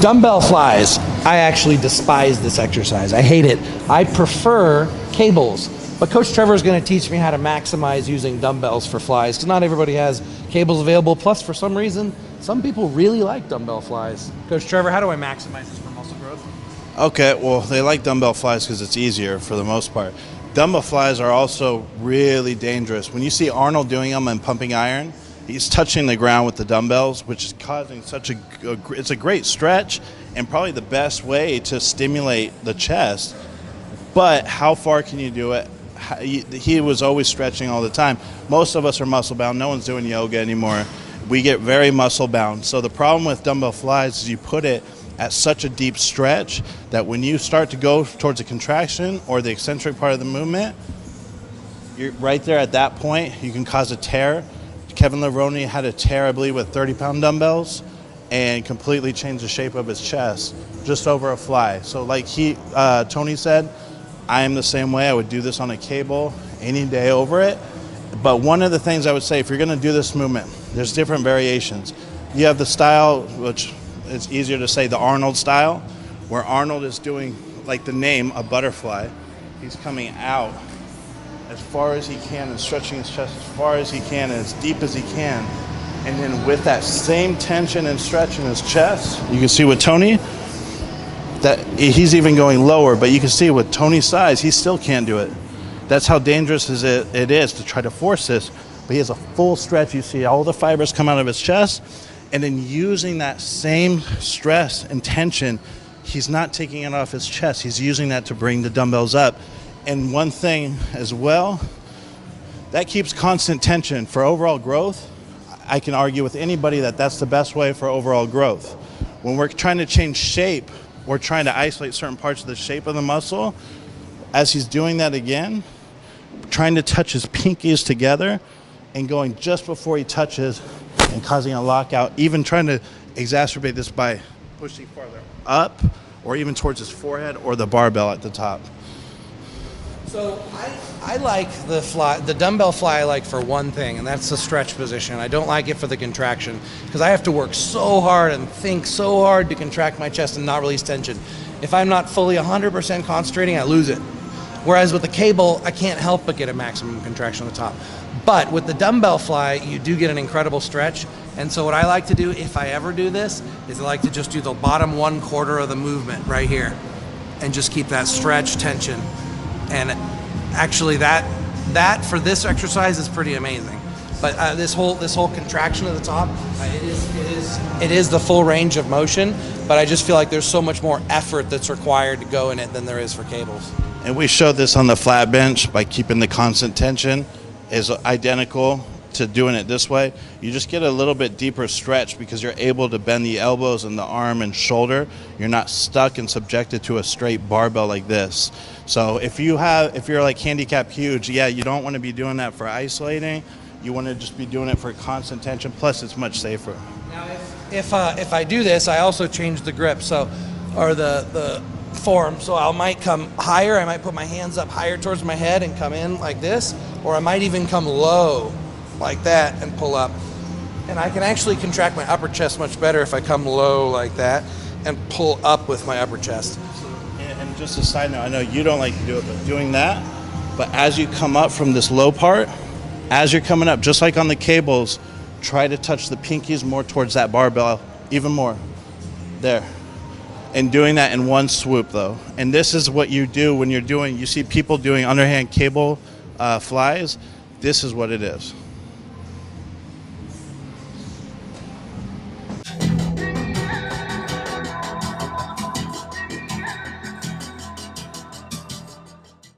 Dumbbell flies. I actually despise this exercise. I hate it. I prefer cables. But Coach Trevor is going to teach me how to maximize using dumbbells for flies, because not everybody has cables available. Plus, for some reason, some people really like dumbbell flies. Coach Trevor, how do I maximize this for muscle growth? Okay, well, they like dumbbell flies because it's easier for the most part. Dumbbell flies are also really dangerous. When you see Arnold doing them and pumping iron, he's touching the ground with the dumbbells, which is causing it's a great stretch and probably the best way to stimulate the chest. But how far can you do it? He was always stretching all the time. Most of us are muscle bound. No one's doing yoga anymore. We get very muscle bound. So the problem with dumbbell flies is you put it at such a deep stretch that when you start to go towards a contraction or the eccentric part of the movement, you're right there at that point, you can cause a tear. Kevin Levrone had a tear, I believe, with 30-pound dumbbells and completely changed the shape of his chest just over a fly. So like Tony said, I am the same way. I would do this on a cable any day over it. But one of the things I would say, if you're going to do this movement, there's different variations. You have the style, which it's easier to say, the Arnold style, where Arnold is doing, like the name, a butterfly. He's coming out as far as he can and stretching his chest as far as he can and as deep as he can. And then with that same tension and stretch in his chest, you can see with Tony, that he's even going lower, but you can see with Tony's size, he still can't do it. That's how dangerous it is to try to force this. But he has a full stretch. You see all the fibers come out of his chest, and then using that same stress and tension, he's not taking it off his chest. He's using that to bring the dumbbells up. And one thing as well, that keeps constant tension. For overall growth, I can argue with anybody that that's the best way for overall growth. When we're trying to change shape, we're trying to isolate certain parts of the shape of the muscle. As he's doing that again, trying to touch his pinkies together and going just before he touches and causing a lockout, even trying to exacerbate this by pushing farther up or even towards his forehead or the barbell at the top. So I like the dumbbell fly I like for one thing, and that's the stretch position. I don't like it for the contraction because I have to work so hard and think so hard to contract my chest and not release tension. If I'm not fully 100% concentrating, I lose it. Whereas with the cable, I can't help but get a maximum contraction on the top. But with the dumbbell fly, you do get an incredible stretch. And so what I like to do, if I ever do this, is I like to just do the bottom 1/4 of the movement right here and just keep that stretch tension. And actually that for this exercise is pretty amazing. But this whole contraction at the top, it is the full range of motion, but I just feel like there's so much more effort that's required to go in it than there is for cables. And we showed this on the flat bench by keeping the constant tension is identical to doing it this way. You just get a little bit deeper stretch because you're able to bend the elbows and the arm and shoulder. You're not stuck and subjected to a straight barbell like this. So if you're like handicap huge, yeah, you don't want to be doing that for isolating. You want to just be doing it for constant tension. Plus, it's much safer. Now, if I do this, I also change the grip, or the form. So I might come higher. I might put my hands up higher towards my head and come in like this, or I might even come low like that and pull up. And I can actually contract my upper chest much better if I come low like that and pull up with my upper chest. And just a side note, I know you don't like to do it, but doing that, but as you come up from this low part, as you're coming up, just like on the cables, try to touch the pinkies more towards that barbell, even more. There. And doing that in one swoop, though. And this is what you do when you see people doing underhand cable flies. This is what it is.